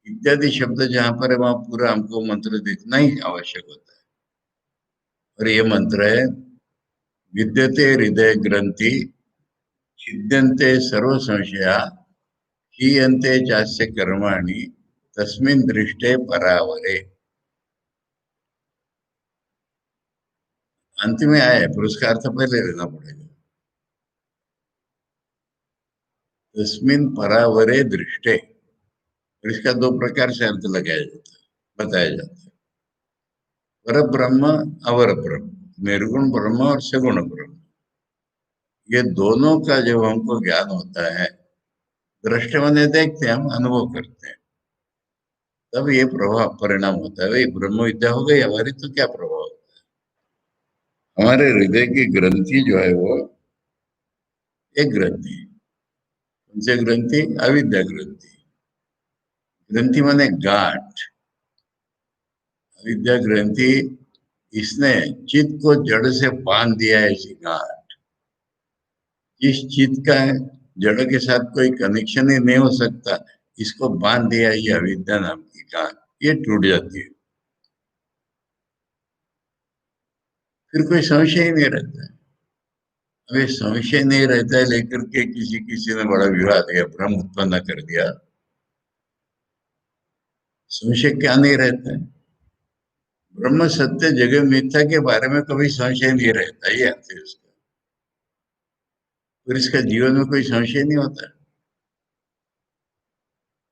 इत्यादि शब्द जहाँ पर है वहां पूरा हमको मंत्र देखना ही आवश्यक होता है। और ये मंत्र है, विद्यते हृदय ग्रंथि छिद्यन्ते सर्व संशया हीयन्ते चास्य कर्माणि तस्मिन् दृष्टे परावरे। अंत में आए पर उसका अर्थ पहले लेना पड़ेगा। तस्मिन परावरे दृष्टे। और इसका दो प्रकार से अर्थ लगाया जाता है, बताया जाता है। पर ब्रह्म, अवर ब्रह्म, निर्गुण ब्रह्म और सगुण ब्रह्म, ये दोनों का जब हमको ज्ञान होता है, दृष्टि माने देखते हैं, हम अनुभव करते हैं, तब ये प्रभाव परिणाम होता है। भाई ब्रह्म विद्या हो गई हमारी, तो क्या प्रभाव होता है? हमारे हृदय की ग्रंथि जो है वो एक ग्रंथि, उनसे ग्रंथि अविद्या ग्रंथि। ग्रंथि माने गांठ, अविद्या ग्रंथि, इसने चित्त को जड़ से बांध दिया है। ऐसी गांठ, इस चित्त का जड़ के साथ कोई कनेक्शन ही नहीं हो सकता, इसको बांध दिया ये अविद्या नाम की गांठ, ये टूट जाती है, फिर कोई संशय ही नहीं रहता है। अभी संशय नहीं रहता है लेकर के किसी किसी ने बड़ा विवाद या भ्रम उत्पन्न कर दिया, संशय क्या नहीं रहता है? ब्रह्म सत्य जगत मिथ्या के बारे में कभी संशय नहीं रहता, ये अर्थ है उसका। फिर इसका जीवन में कोई संशय नहीं होता।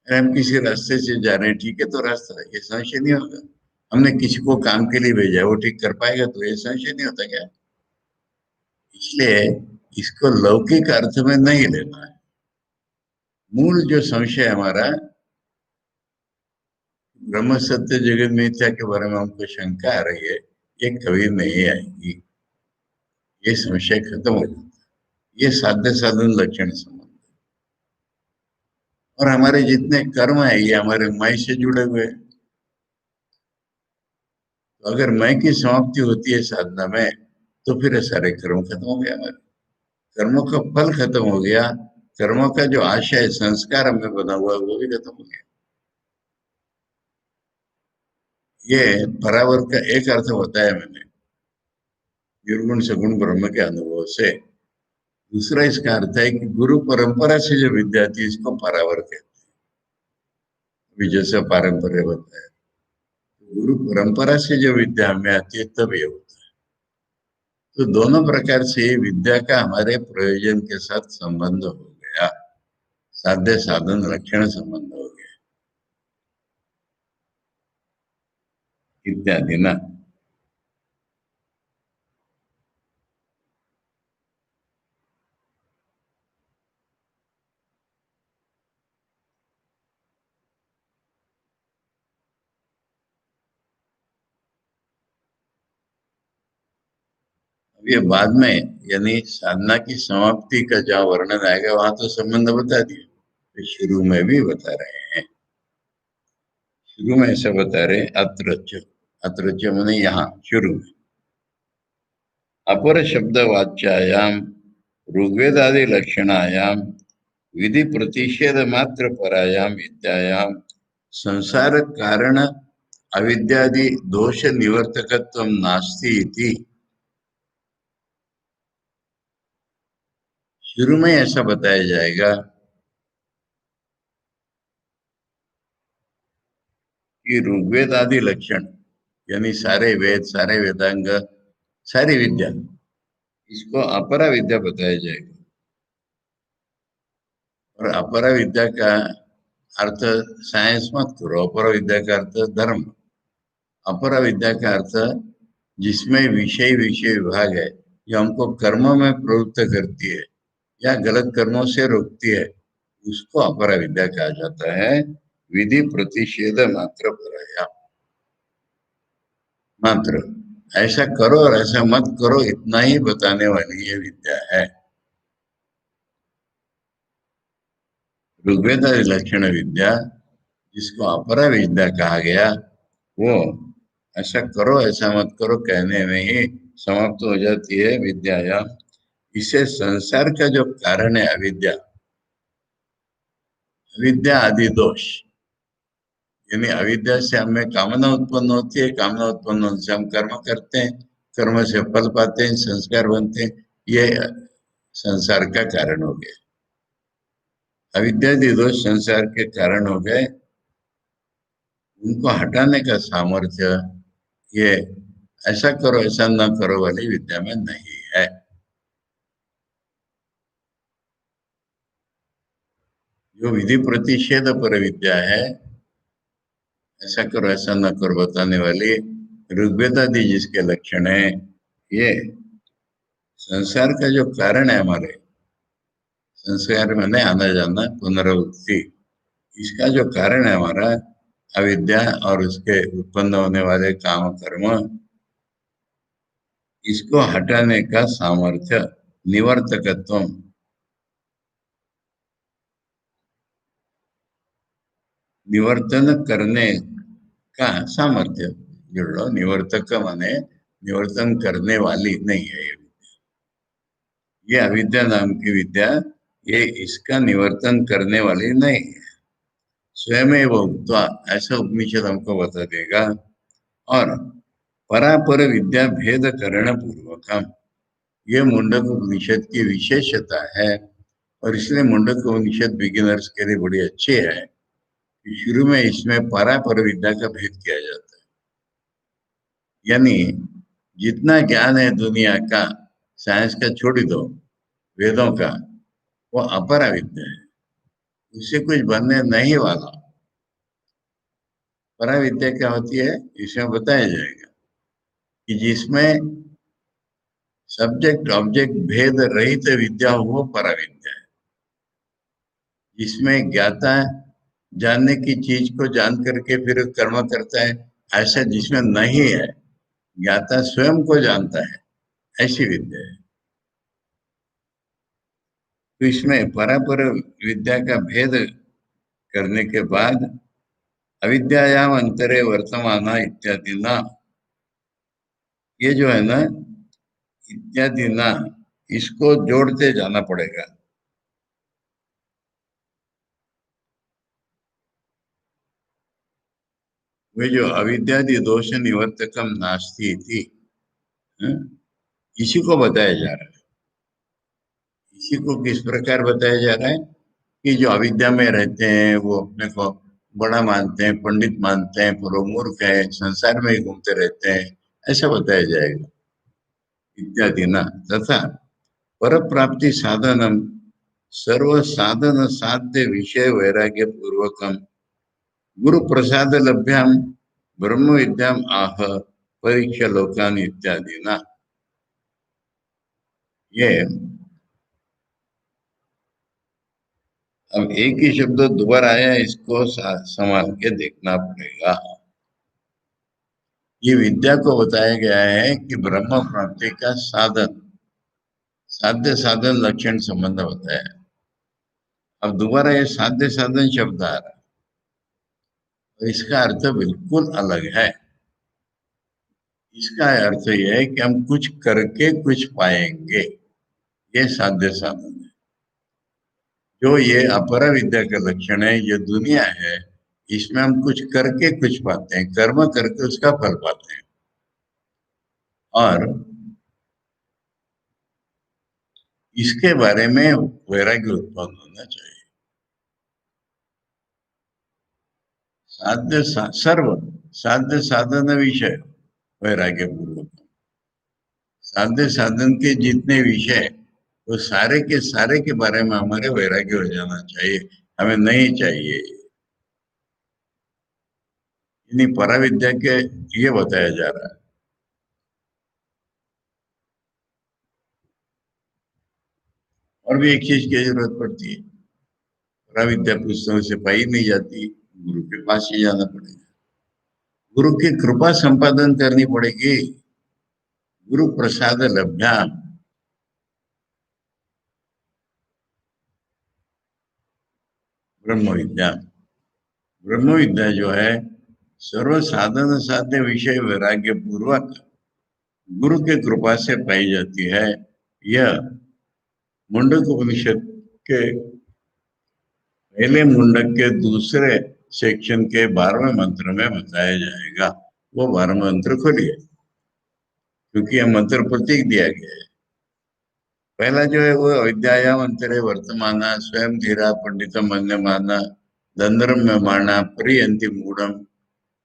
अरे हम किसी रास्ते से जा रहे हैं, ठीक है, तो रास्ता है, ये संशय नहीं होगा। हमने किसी को काम के लिए भेजा है, वो ठीक कर पाएगा, तो ये संशय नहीं होता क्या? इसलिए इसको लौकिक अर्थ में नहीं लेना है। मूल जो संशय हमारा, ब्रह्म सत्य जगत मिथ्या के बारे में हमको शंका आ रही है, ये कभी नहीं आएगी। ये संशय खत्म हो जाता है। ये साध्य साधन लक्षण संबंध, और हमारे जितने कर्म है ये हमारे मैं से जुड़े हुए हैं। तो अगर मैं की समाप्ति होती है साधना में, तो फिर ये सारे कर्म खत्म हो गया, हमारे कर्मों का फल खत्म हो गया, कर्मों का जो आशय संस्कार हमें बना हुआ है वो भी खत्म हो गया। ये परावर का एक अर्थ बताया मैंने, निर्गुण सगुण ब्रह्म के अनुभव से। दूसरा इसका अर्थ है कि गुरु परंपरा से जो विद्या थी, इसको परावर कहते हैं। अभी जैसे पारंपर्य बताया, गुरु परंपरा से जो विद्या हमें आती है तब ये होता है। तो दोनों प्रकार से विद्या का हमारे प्रयोजन के साथ संबंध हो गया, साध्य साधन लक्षण संबंध हो गया, इत्यादि ना। अब ये बाद में, यानी साधना की समाप्ति का जहाँ वर्णन आएगा वहां तो संबंध बता दिया, तो शुरू में भी बता रहे हैं। शुरू में ऐसा बता रहे, अत्रच, अत्रच माने यहाँ शुरू में, अपर शब्द वाच्यायाम ऋग्वेद आदि लक्षणायाम विधि प्रतिषेध मात्र परायाम विद्यायाम संसार कारण अविद्यादि दोष निवर्तकत्व नास्ति इति। शुरू में ऐसा बताया जाएगा कि ऋग्वेद आदि लक्षण, यानी सारे वेद, सारे वेदांग, सारी विद्या, इसको अपरा विद्या बताया जाएगा। और अपरा विद्या का अर्थ साइंस मत करो, अपरा विद्या का अर्थ धर्म। अपरा विद्या का अर्थ जिसमें विषय विषय विभाग है, जो हमको कर्मों में प्रवृत्त करती है या गलत कर्मों से रोकती है, उसको अपरा विद्या कहा जाता है। विधि प्रतिषेध मात्र पराया, मात्र ऐसा करो और ऐसा मत करो, इतना ही बताने वाली ये विद्या है। ऋग्वेद लक्षण विद्या, जिसको अपरा विद्या कहा गया, वो ऐसा करो ऐसा मत करो कहने में ही समाप्त हो जाती है विद्या। या इसे संसार का जो कारण है अविद्या, अविद्या आदि दोष, यानी अविद्या से हमें कामना उत्पन्न होती है, कामना उत्पन्न होने से हम कर्म करते हैं, कर्म से फल पाते हैं, संस्कार बनते हैं, ये संसार का कारण हो गया। अविद्या दोष संसार के कारण हो गए, उनको हटाने का सामर्थ्य ये ऐसा करो ऐसा न करो वाली विद्या में नहीं है। जो विधि प्रतिषेध पर विद्या है, ऐसा करो ऐसा न करो बताने वाली ऋग्वेद आदि जिसके लक्षण है, ये संसार का जो कारण है हमारे संस्कार में आना जाना पुनरावृत्ति, इसका जो कारण है हमारा अविद्या और उसके उत्पन्न होने वाले काम कर्म, इसको हटाने का सामर्थ्य निवर्तकत्व, निवर्तन करने का सामर्थ्य जोड़ लो। निवर्तक माने निवर्तन करने वाली नहीं है ये अविद्या नाम की विद्या, ये इसका निवर्तन करने वाली नहीं है। स्वयं वो उक्त्वा, ऐसा उपनिषद हमको बता देगा। और परापर विद्या भेद करण पूर्वकम, ये मुंडक उपनिषद की विशेषता है। और इसलिए मुंडक उपनिषद बिगिनर्स के लिए बड़ी अच्छी है कि शुरू में इसमें परापर विद्या का भेद किया जाता है। यानी जितना ज्ञान है दुनिया का, साइंस का छोड़ दो, वेदों का, वो अपरा विद्या है, उससे कुछ बनने नहीं वाला। परा विद्या क्या होती है इसमें बताया जाएगा कि जिसमें सब्जेक्ट ऑब्जेक्ट भेद रहित विद्या वो परा विद्या है। जिसमें ज्ञाता जानने की चीज को जान करके फिर कर्म करता है, ऐसा जिसमें नहीं है, ज्ञाता स्वयं को जानता है, ऐसी विद्या है। तो इसमें परापर विद्या का भेद करने के बाद अविद्यायाम अंतरे वर्तमान इत्यादि ना, ये जो है ना इत्यादि ना, इसको जोड़ते जाना पड़ेगा। वे जो अविद्यादि दोष निवर्तकम नास्ति थी, इसी को बताया जा रहा है। इसी को किस प्रकार बताया जा रहा है कि जो अविद्या में रहते हैं वो अपने को बड़ा मानते हैं, पंडित मानते हैं, पर वो मूर्ख है, संसार में ही घूमते रहते हैं, ऐसा बताया जाएगा। इत्यादि ना तथा पर प्राप्ति साधनम सर्व साधन साध्य विषय वैराग्य पूर्वकम गुरु प्रसाद लभ्याम ब्रह्म विद्याम आह परीक्षा लोकान इत्यादि ना। ये अब एक ही शब्द दोबारा आया, इसको संभाल के देखना पड़ेगा। ये विद्या को बताया गया है कि ब्रह्म प्राप्ति का साधन, साध्य साधन लक्षण संबंध होता है। अब दोबारा ये साध्य साधन शब्द आ रहा है, तो इसका अर्थ बिल्कुल अलग है। इसका अर्थ यह है कि हम कुछ करके कुछ पाएंगे, ये साध्य साधन है। जो ये अपरा विद्या का लक्षण है, ये दुनिया है, इसमें हम कुछ करके कुछ पाते हैं, कर्म करके उसका फल पाते हैं। और इसके बारे में वैराग्य उत्पन्न होना चाहिए। सर्व साध्य साधन विषय वैराग्य पूर्वक, साध्य साधन के जितने विषय, वो सारे के सारे के बारे में हमारे वैराग्य हो जाना चाहिए, हमें नहीं चाहिए। इन्हीं पराविद्या के ये बताया जा रहा है। और भी एक चीज की जरूरत पड़ती है, पराविद्या पुस्तकों से पाई नहीं जाती, गुरु के पास ही जाना पड़ेगा, गुरु की कृपा संपादन करनी पड़ेगी। गुरु प्रसाद लभ्याम, ब्रह्म विद्या, ब्रह्म विद्या जो है सर्व साधन साध्य विषय वैराग्य पूर्वक गुरु के कृपा से पाई जाती है। यह मुंडक उपनिषद के पहले मुंडक के दूसरे सेक्शन के 12वें मंत्र में बताया जाएगा। वो 12 मंत्र खोलिए, क्योंकि यह मंत्र प्रतीक दिया गया है। पहला जो है वो अविद्यायाम अंतरे वर्तमान स्वयं धीरा पंडित मन्य माना दंद्रम में माना प्रियंति मूढ़म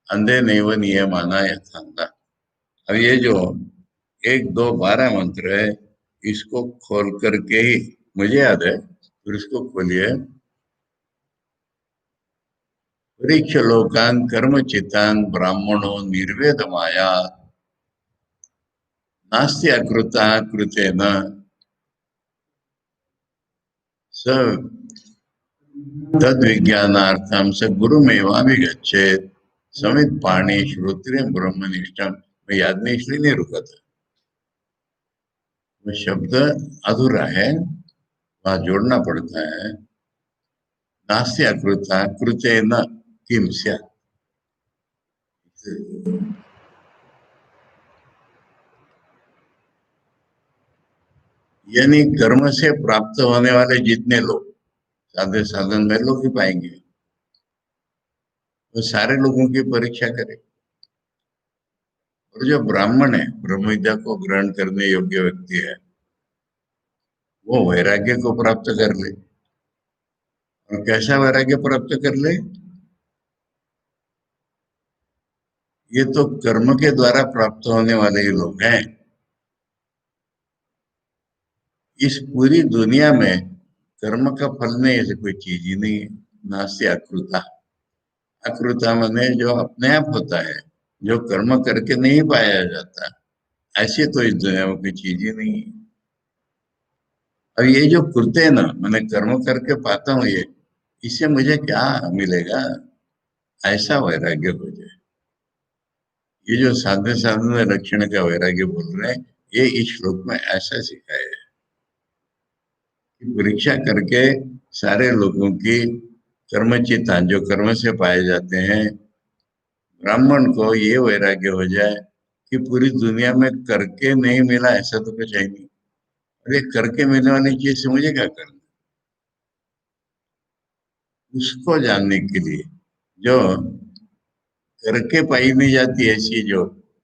अंधे नैव नियमाना यथांगा। अब ये जो 1 2 12 मंत्र है, इसको खोल करके ही, मुझे याद है, फिर इसको खोलिए। परीक्ष लोकान कर्मचितान ब्राह्मणो निर्वेद माया नास्ति अकृता कृतेन स तद विज्ञानार्थम स गुरुमेवाभिगच्छेत समित पाणी श्रोत्रिय ब्रह्मनिष्ठम। मैं याद में इसलिए नहीं रुका था, वो शब्द अधूरा है, वहां जोड़ना पड़ता है। नास्ति अकृता कृतेन किम स्यात्, यानी कर्म से प्राप्त होने वाले जितने लोग साधे साधन में लोग ही पाएंगे, वो सारे लोगों की परीक्षा करें। और जो ब्राह्मण है, ब्रह्म विद्या को ग्रहण करने योग्य व्यक्ति है, वो वैराग्य को प्राप्त कर ले। और कैसा वैराग्य प्राप्त कर ले? ये तो कर्म के द्वारा प्राप्त होने वाले ही लोग हैं। इस पूरी दुनिया में कर्म का फल नहीं, ऐसी कोई चीज ही नहीं है। नास्ति अकृता, अकृता माने जो अपने आप होता है, जो कर्म करके नहीं पाया जाता, ऐसी तो इस दुनिया में कोई चीज ही नहीं है। अब ये जो कृत्य है ना, मैंने कर्म करके पाता हूँ, ये इससे मुझे क्या मिलेगा? ऐसा वैराग्य हो जाए। ये जो साधे साधन लक्षण का वैराग्य बोल रहे हैं, ये इस श्लोक में ऐसा सिखाया है कि परीक्षा करके सारे लोगों की कर्मचिता जो कर्म से पाए जाते हैं, ब्राह्मण को ये वैराग्य हो जाए कि पूरी दुनिया में करके नहीं मिला ऐसा तो कुछ है नहीं। अरे करके मिलने वाली चीज से मुझे क्या करना? उसको जानने के लिए जो करके पाई नहीं जाती, ऐसी जो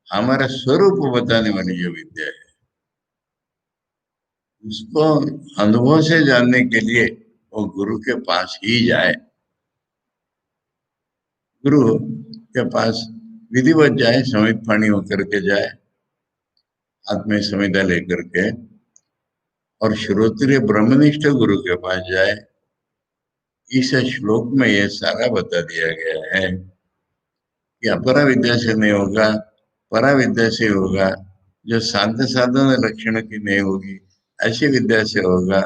हमारा स्वरूप बताने वाली जो विद्या है, उसको अनुभव से जानने के लिए वो गुरु के पास ही जाए। गुरु के पास विधिवत जाए, समित पानी होकर के जाए, हाथ में संविदा लेकर के, और श्रोत्रिय ब्रह्मनिष्ठ गुरु के पास जाए। इस श्लोक में ये सारा बता दिया गया है कि अपरा विद्या से नहीं होगा, परा विद्या से होगा। जो साध्य साधन लक्षण की नहीं होगी, ऐसी विद्या से होगा।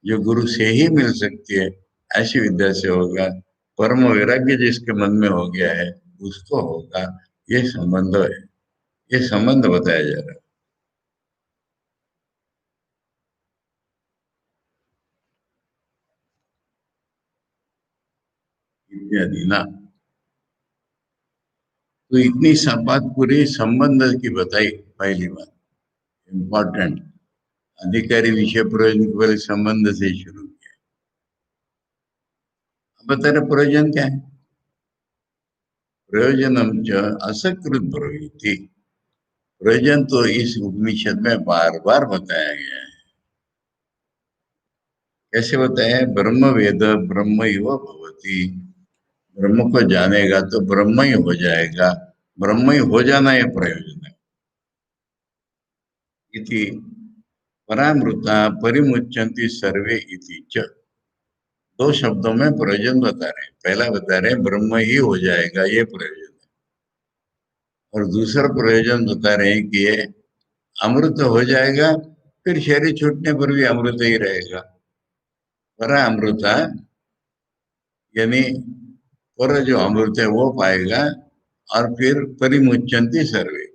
जो गुरु से ही मिल सकती है, ऐसी विद्या से होगा। परम वैराग्य जिसके मन में हो गया है, उसको होगा। ये संबंध है, ये संबंध बताया जा रहा है इत्यादि ना। तो इतनी सब बात पूरी संबंध की बताई, पहली बात इम्पोर्टेंट। अधिकारी विषय प्रयोजन के पहले संबंध से ही शुरू किया। अब बता रहे प्रयोजन क्या है? प्रयोजनम च असकृत प्रवृत्ति। प्रयोजन तो इस उपनिषद में बार बार बताया गया है। कैसे बताया है? ब्रह्म वेद ब्रह्म युव भवती। ब्रह्म को जानेगा तो ब्रह्म ही हो जाएगा। ब्रह्म ही हो जाना यह प्रयोजन है। इति परामृता परिमुच्यंति सर्वे इति च। दो शब्दों में प्रयोजन बता रहे हैं। पहला बता रहे हैं ब्रह्म ही हो जाएगा, ये प्रयोजन है। और दूसरा प्रयोजन बता रहे हैं कि ये अमृत हो जाएगा, फिर शरीर छूटने पर भी अमृत ही रहेगा। परा अमृता यानी पर जो अमृत है वो पाएगा। और फिर परिमुच्यंती सर्वे,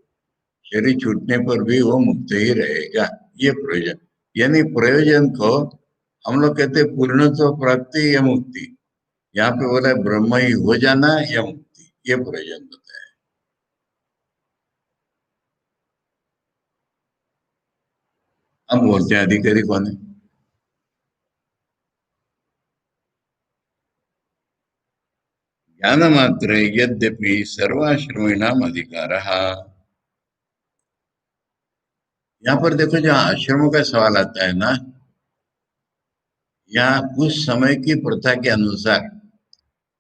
शरीर छूटने पर भी वो मुक्त ही रहेगा। ये प्रयोजन, यानी प्रयोजन को हम लोग कहते हैं पूर्णत्व प्राप्ति या मुक्ति। यहाँ पे बोला है ब्रह्म ही हो जाना या मुक्ति, ये प्रयोजन बताया। अब बोलते हैं अधिकारी कौन है? ज्ञान मात्र यद्यपि सर्वाश्रमीणाम अधिकार। यहाँ पर देखो, जो आश्रमों का सवाल आता है ना, यहाँ उस समय की प्रथा के अनुसार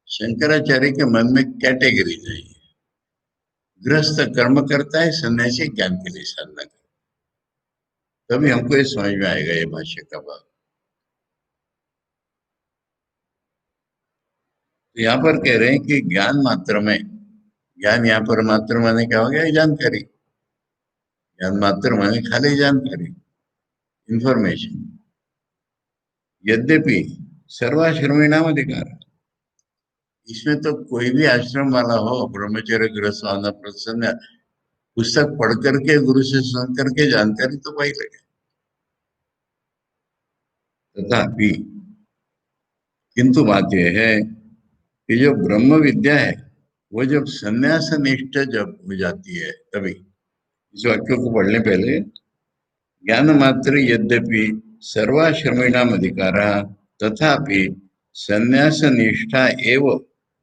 शंकराचार्य के मन में कैटेगरी है। गृहस्थ कर्म करता है, सन्यासी ज्ञान के लिए साधना करता है। तभी हमको ये समझ में आएगा ये भाष्य का भाव। तो यहाँ पर कह रहे हैं कि ज्ञान मात्र में, ज्ञान यहाँ पर मात्र माने क्या हो गया, जानकारी। ज्ञान मात्र माने खाली जानकारी, इंफॉर्मेशन। यद्यपि सर्वाश्रमीणाम अधिकार, इसमें तो कोई भी आश्रम वाला हो, ब्रह्मचर्य गृहस्थ वानप्रस्थ, पुस्तक पढ़ करके गुरु से सुन करके जानकारी तो पाई लगे। तथापि किंतु बात यह है कि जो ब्रह्म विद्या है वो जब संन्यास निष्ठ जब हो जाती है तभी। इस वाक्य को पढ़ने पहले, ज्ञान मात्र यद्यपि सर्वाश्रमीणाम अधिकारा तथापि संन्यास निष्ठा एव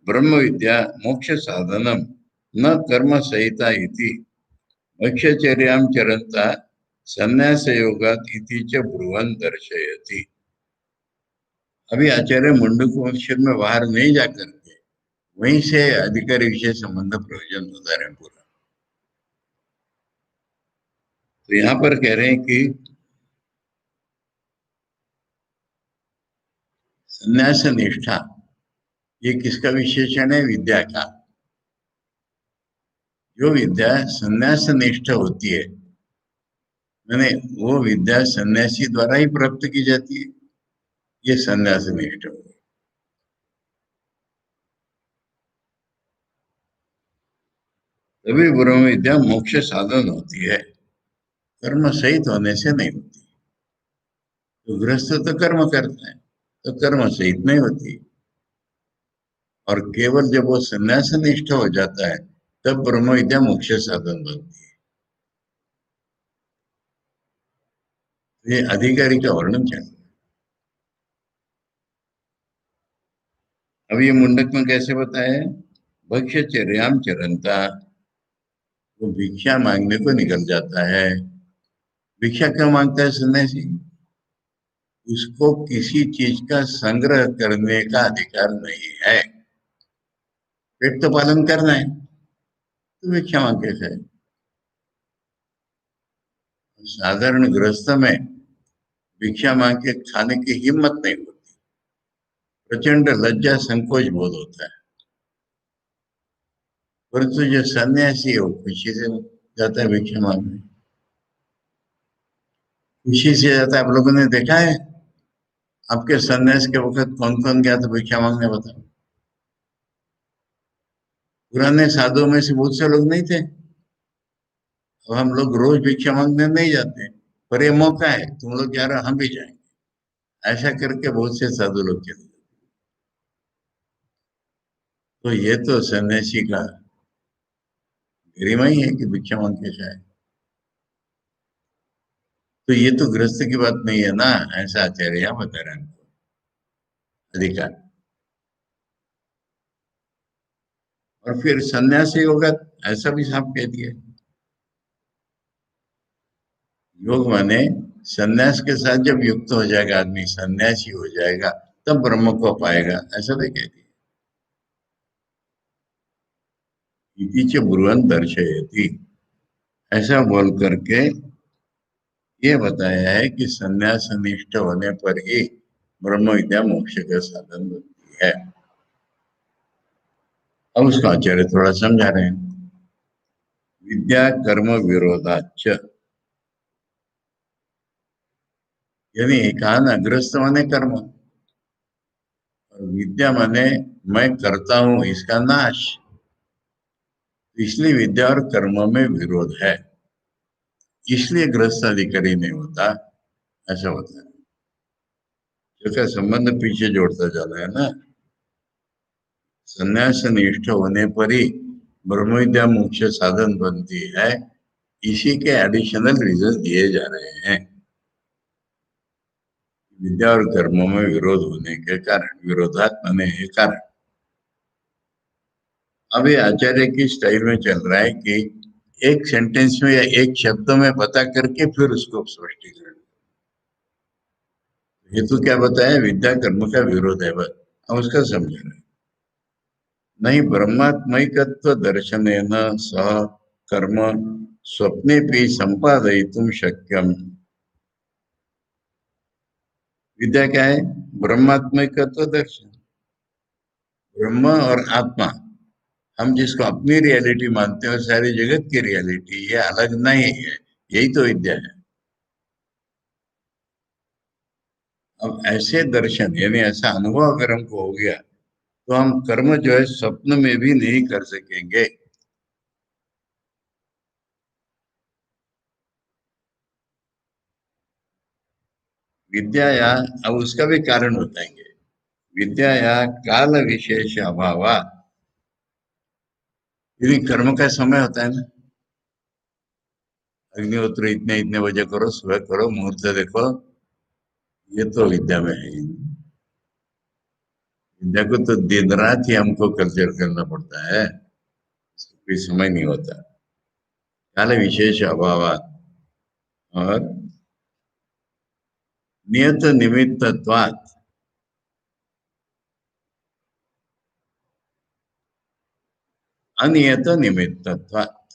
ब्रह्म विद्या मोक्ष साधनम न कर्म सहिता इति ब्रह्मचर्यां चरन्ता संन्यास योगात इति च ब्रुवन् दर्शयति। अभी आचार्य मुंडकोपनिषद में बाहर नहीं जाकर के वहीं से अधिकारी विषय संबंध प्रयोजन बता रहे हैं पूरा। तो यहाँ पर कह रहे हैं कि संन्यास निष्ठा ये किसका विशेषण है, विद्या का। जो विद्या संन्यास निष्ठ होती है, मैंने वो विद्या सन्यासी द्वारा ही प्राप्त की जाती है, ये संन्यास निष्ठ हो। तभी ब्रह्म विद्या मोक्ष साधन होती है, कर्म सहित होने से नहीं होती। तो गृहस्थ तो कर्म करता है तो कर्म सहित नहीं होती, और केवल जब वो संन्यास निष्ठ हो जाता है तब ब्रह्म विद्या मोक्ष साधन बनती है। ये अधिकारी का वर्णन क्या है। अब ये मुंडक में कैसे बताया है, भक्ष्यचर्याम चरंता, वो भिक्षा मांगने को निकल जाता है। भिक्षा क्यों मांगता है सन्यासी, उसको किसी चीज का संग्रह करने का अधिकार नहीं है, पेट तो पालन करना है तो भिक्षा मांग के खाए। साधारण गृहस्थ में भिक्षा मांग के खाने की हिम्मत नहीं होती, प्रचंड लज्जा संकोच बोध होता है। परंतु जो सन्यासी है वो खुशी से जाता है भिक्षा मांगने, खुशी से जाता है। आप लोगों ने देखा है आपके सन्यास के वक्त कौन कौन गया था भिक्षा मांगने, बताओ। पुराने साधुओं में से बहुत से लोग नहीं थे। अब हम लोग रोज भिक्षा मांगने नहीं जाते, पर ये मौका है, तुम लोग जा रहे हो हम भी जाएंगे, ऐसा करके बहुत से साधु लोग चले। तो ये तो सन्यासी का गरिमा ही है कि भिक्षा मांग के जाए। तो ये तो गृहस्थ की बात नहीं है ना, ऐसा आचार्य यहाँ बता रहे हैं हमको, अधिकार। और फिर सन्यासी होगा ऐसा भी साफ कह दिया। योग माने सन्यास के साथ जब युक्त हो जाएगा आदमी, सन्यासी हो जाएगा, तब ब्रह्म को पाएगा, ऐसा भी कह दिया। इति च ब्रुवन् दर्शयति, ऐसा बोल करके ये बताया है कि संन्यास निष्ठ होने पर ही ब्रह्म विद्या मोक्ष का साधन बनती है। अब उसका आचार्य थोड़ा समझा रहे हैं। विद्या कर्म विरोधाच, यानी कहा ना ग्रस्त माने कर्म, और विद्या माने मैं करता हूं इसका नाश, इसलिए विद्या और कर्म में विरोध है, इसलिए ग्रस्त अधिकारी नहीं होता, ऐसा होता है। इसका संबंध पीछे जोड़ता जाना है ना, संन्यास निष्ठ होने पर ही ब्रह्म विद्या मुख्य साधन बनती है, इसी के एडिशनल रीजन दिए जा रहे हैं। विद्या और कर्मों में विरोध होने के कारण, विरोधात्मने के कारण। अभी आचार्य की स्टाइल में चल रहा है कि एक सेंटेंस में या एक शब्द में बता करके फिर उसको स्पष्टीकरण। हेतु क्या बताया, विद्या कर्म का विरोध है, बस हम उसका समझ रहे हैं। नहीं ब्रह्मात्मैकत्व दर्शनेन सह कर्म स्वप्ने भी संपादयितुम शक्यम। विद्या क्या है, ब्रह्मात्मैकत्व दर्शन, ब्रह्म और आत्मा, हम जिसको अपनी रियलिटी मानते हैं और सारी जगत की रियलिटी, ये अलग नहीं है। यही तो विद्या है। अब ऐसे दर्शन यानी ऐसा अनुभव अगर हमको हो गया, तो हम कर्म जो है स्वप्न में भी नहीं कर सकेंगे। विद्या या, अब उसका भी कारण बताएंगे। विद्या या काल विशेष अभाव, यदि कर्म का समय होता है ना, अग्निहोत्र इतने इतने बजे करो, सुबह करो, मुहूर्त देखो, ये तो विद्या में है ही नहीं। विद्या को तो दिन रात ही हमको कल्चर करना पड़ता है, कोई समय नहीं होता। काल विशेष अभाव और नियत निमित्तत्वात्, अनियत निमित्तत्वात्,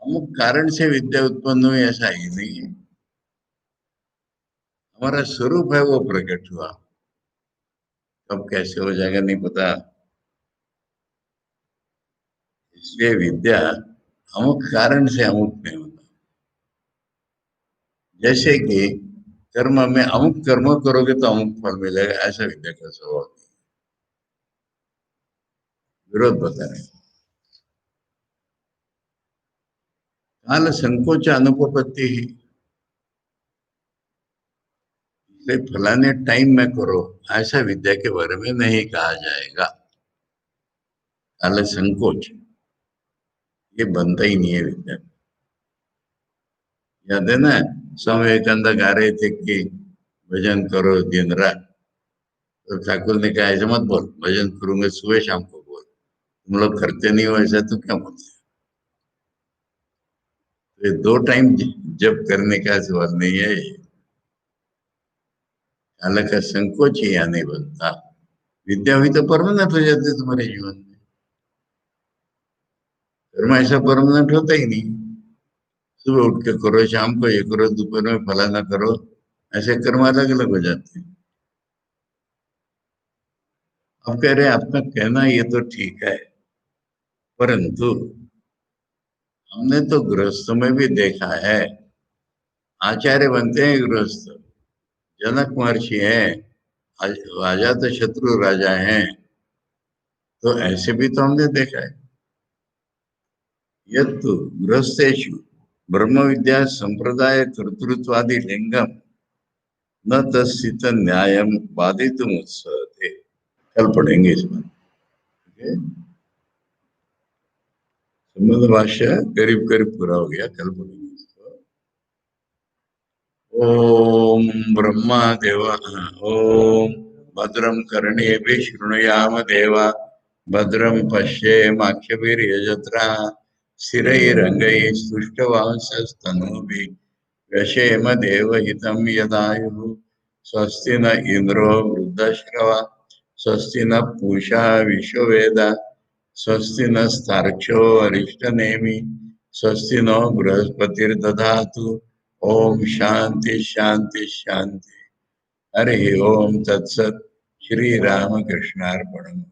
अमुक कारण से विद्या उत्पन्न हुई ऐसा ही नहीं है। हमारा स्वरूप है वो प्रकट हुआ, कब कैसे हो जाएगा नहीं पता। इसलिए विद्या अमुक कारण से अमुक नहीं होता। जैसे कि कर्म में अमुक कर्म करोगे तो अमुक फल मिलेगा, ऐसा विद्या का स्वभाव नहीं। विरोध बता रहे हैं। काल संकोच अनुपपत्ति ही, इसलिए फलाने टाइम में करो ऐसा विद्या के बारे में नहीं कहा जाएगा। काल संकोच ये बनता ही नहीं है विद्या। याद है ना, स्वामी विवेकानंद गा रहे थे कि भजन करो दिन रात, तो ठाकुर ने कहा ऐसे मत बोल, भजन करूंगा सुबह शाम को बोल, तुम लोग करते नहीं हो ऐसा तो क्या बोलते। तो ये दो टाइम जब करने का सवाल नहीं है। हालांकि संकोच ही यहाँ नहीं बनता। विद्या हुई तो परमानेंट हो जाती है तुम्हारे जीवन में। कर्म ऐसा परमानेंट होता ही नहीं। सुबह उठ के करो, शाम को ये करो, दोपहर में फलाना करो, ऐसे कर्म अलग अलग हो जाते हैं। अब कह रहे हैं आपका कहना ये तो ठीक है, परंतु हमने तो गृहस्थों में भी देखा है, आचार्य बनते हैं गृहस्थ, जनक महर्षि हैं, अजात शत्रु राजा हैं, तो ऐसे भी तो हमने देखा है। यत्तु गृहस्थेषु ब्रह्म विद्या संप्रदाय कर्तृत्वादि लिंगम न तस्थित न्यायम बाधितुम उत्सते। कल पढ़ेंगे इस पर। ठीक है? संबंध भाष्य करीब करीब पूरा हो गया, कल पढ़ेंगे इसको। ओम ब्रह्मा देव, ओम भद्रम कर्णेभिः शृणुयाम देवा, भद्रम पश्येमाक्षभिर्यजत्रा, स्थिरैरङ्गैः स्तुष्टवांसस्तनूभिः व्यशेम देवहितं यदायुः। स्वस्ति न इंद्रो वृद्धश्रवा, स्वस्ति न पूषा विश्ववेदा, स्वस्ति नस्तार्क्ष्यो अरिष्टनेमि, स्वस्ति नो बृहस्पतिर्दधातु। ओम शांति शांति शांति। हरि ओम तत्सत। श्री रामकृष्णार्पणम्।